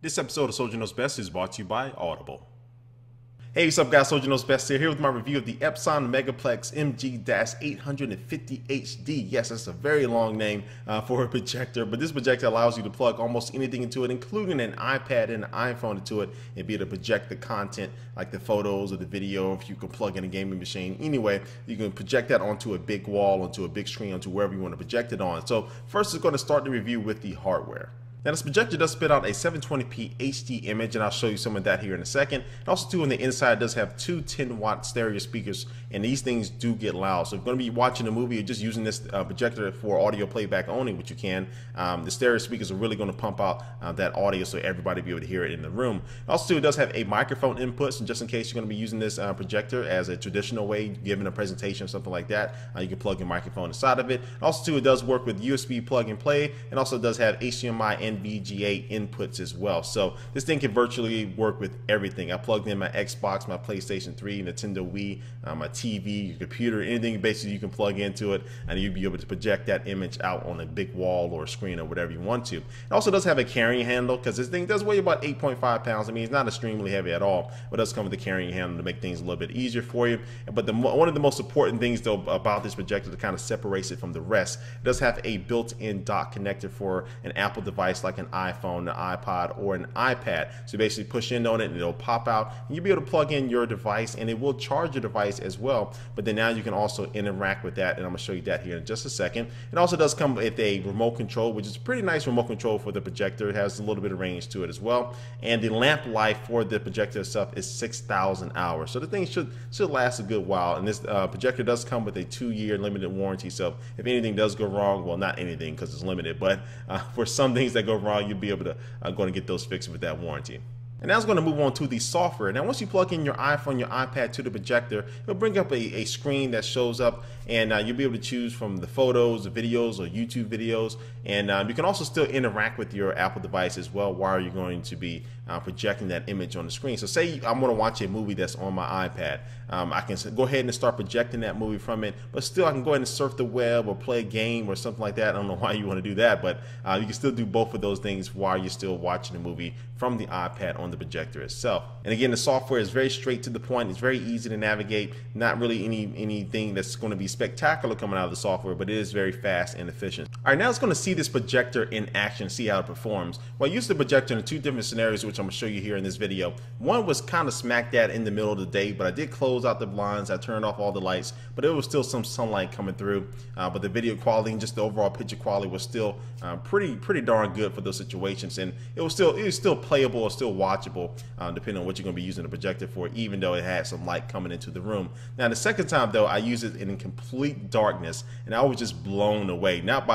This episode of Soldier Knows Best is brought to you by Audible. Hey, what's up guys, Soldier Knows Best here with my review of the Epson MegaPlex MG-850HD. Yes, that's a very long name for a projector, but this projector allows you to plug almost anything into it, including an iPad and an iPhone into it, and be able to project the content like the photos or the video. If you can plug in a gaming machine, anyway, you can project that onto a big wall, onto a big screen, onto wherever you want to project it on. So first, we're going to start the review with the hardware. Now this projector does spit out a 720p HD image, and I'll show you some of that here in a second. And also too, on the inside, it does have two 10-watt stereo speakers, and these things do get loud. So if you're going to be watching a movie or just using this projector for audio playback only, which you can, the stereo speakers are really going to pump out that audio so everybody will be able to hear it in the room. Also too, it does have a microphone input, so just in case you're going to be using this projector as a traditional way, giving a presentation or something like that, you can plug your microphone inside of it. Also too, it does work with USB plug and play, and also does have HDMI and VGA inputs as well. So this thing can virtually work with everything. I plugged in my Xbox, my PlayStation 3, Nintendo Wii, my TV, your computer, anything basically you can plug into it, and you'll be able to project that image out on a big wall or a screen or whatever you want to. It also does have a carrying handle, because this thing does weigh about 8.5 pounds. I mean, it's not extremely heavy at all, but it does come with a carrying handle to make things a little bit easier for you. But one of the most important things though about this projector that kind of separates it from the rest, it does have a built-in dock connector for an Apple device like an iPhone, an iPod, or an iPad. So you basically push in on it and it'll pop out, and you'll be able to plug in your device, and it will charge your device as well. But then now you can also interact with that, and I'm going to show you that here in just a second. It also does come with a remote control, which is a pretty nice remote control for the projector. It has a little bit of range to it as well, and the lamp life for the projector itself is 6,000 hours. So the thing should last a good while, and this projector does come with a 2-year limited warranty. So if anything does go wrong, well, not anything because it's limited, but for some things that go wrong, you'll be able to going to get those fixed with that warranty. And now it's going to move on to the software. Now once you plug in your iPhone, your iPad to the projector, it'll bring up a screen that shows up, and you'll be able to choose from the photos, the videos, or YouTube videos. And you can also still interact with your Apple device as well while you're going to be projecting that image on the screen. So say I'm going to watch a movie that's on my iPad. I can go ahead and start projecting that movie from it, but still I can go ahead and surf the web or play a game or something like that. I don't know why you want to do that, but you can still do both of those things while you're still watching the movie from the iPad on the projector itself. And again, the software is very straight to the point. It's very easy to navigate. Not really anything that's going to be spectacular coming out of the software, but it is very fast and efficient. All right, now it's going to see this projector in action, see how it performs. Well, I used the projector in 2 different scenarios, which I'm going to show you here in this video. One was kind of smack dab in the middle of the day, but I did close out the blinds. I turned off all the lights, but there was still some sunlight coming through. But the video quality and just the overall picture quality was still pretty darn good for those situations, and it was still playable or still watchable, depending on what you're going to be using the projector for, even though it had some light coming into the room. Now the second time though, I used it in complete darkness, and I was just blown away. Not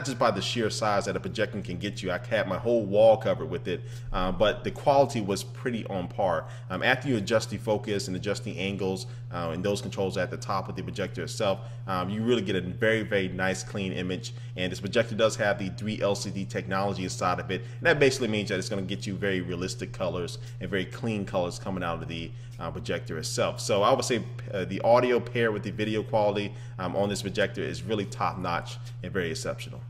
just by the sheer size that a projector can get you. I had my whole wall covered with it, but the quality was pretty on par. After you adjust the focus and adjust the angles and those controls at the top of the projector itself, you really get a very nice clean image. And this projector does have the 3 LCD technology inside of it, and that basically means that it's going to get you very realistic colors and very clean colors coming out of the projector itself. So I would say the audio paired with the video quality on this projector is really top notch and very exceptional.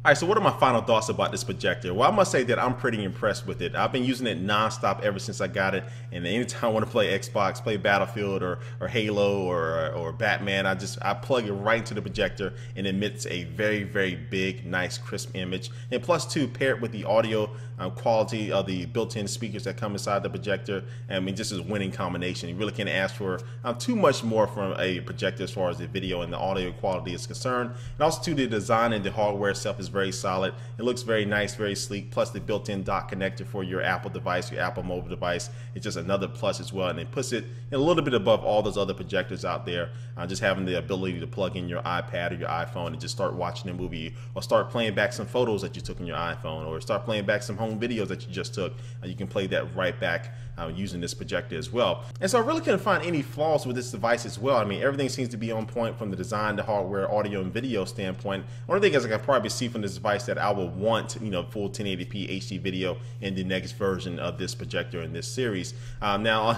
All right, so what are my final thoughts about this projector? Well, I must say that I'm pretty impressed with it. I've been using it nonstop ever since I got it, and anytime I want to play Xbox, play Battlefield or Halo or Batman, I plug it right into the projector, and it emits a very big, nice, crisp image. And plus too, paired with the audio quality of the built-in speakers that come inside the projector, I mean, just is a winning combination. You really can't ask for too much more from a projector as far as the video and the audio quality is concerned. And also too, the design and the hardware itself is very solid. It looks very nice, very sleek. Plus the built-in dock connector for your Apple device, your Apple mobile device, it's just another plus as well. And it puts it a little bit above all those other projectors out there. Just having the ability to plug in your iPad or your iPhone and just start watching a movie, or start playing back some photos that you took in your iPhone, or start playing back some home videos that you just took. You can play that right back using this projector as well. And so I really couldn't find any flaws with this device as well. I mean, everything seems to be on point from the design, the hardware, audio, and video standpoint. One thing is I can probably see from this device that I would want, full 1080p HD video in the next version of this projector in this series. Now,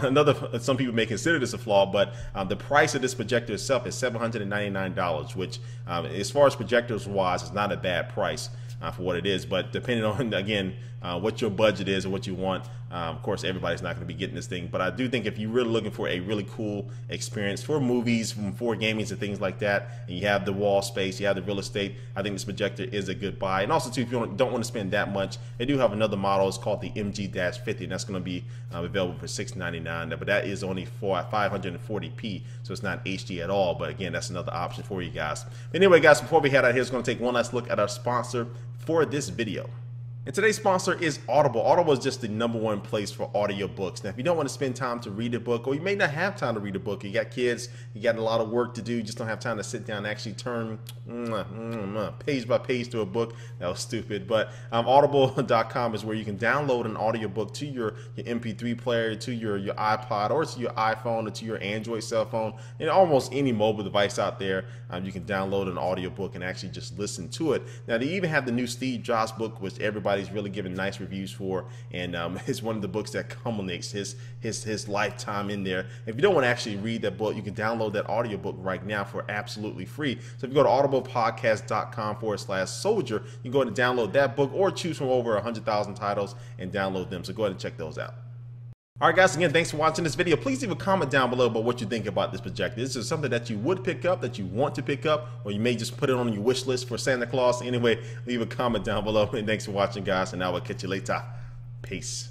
some people may consider this a flaw, but the price of this projector itself is $799, which, as far as projectors wise, is not a bad price for what it is. But depending on, again, what your budget is and what you want. Of course, everybody's not going to be getting this thing, but I do think if you're really looking for a really cool experience for movies, for gaming and things like that, and you have the wall space, you have the real estate, I think this projector is a good buy. And also too, if you don't want to spend that much, they do have another model. It's called the MG-50, and that's going to be available for $699, but that is only for 540p, so it's not HD at all. But again, that's another option for you guys. But anyway, guys, before we head out here, it's going to take one last look at our sponsor for this video. And today's sponsor is Audible. Audible is just the #1 place for audiobooks. Now, if you don't want to spend time to read a book, or you may not have time to read a book, you got kids, you got a lot of work to do, you just don't have time to sit down and actually turn page by page to a book. That was stupid. But audible.com is where you can download an audiobook to your MP3 player, to your iPod, or to your iPhone, or to your Android cell phone, and almost any mobile device out there. You can download an audiobook and actually just listen to it. Now, they even have the new Steve Jobs book, which everybody's really giving nice reviews for, and it's one of the books that culminates his lifetime in there. If you don't want to actually read that book, you can download that audiobook right now for absolutely free. So if you go to audiblepodcast.com/soldier, you can go ahead and download that book, or choose from over 100,000 titles and download them. So go ahead and check those out. All right, guys, again, thanks for watching this video. Please leave a comment down below about what you think about this projector. This is something that you would pick up, that you want to pick up, or you may just put it on your wish list for Santa Claus. Anyway, leave a comment down below, and thanks for watching, guys, and I will catch you later. Peace.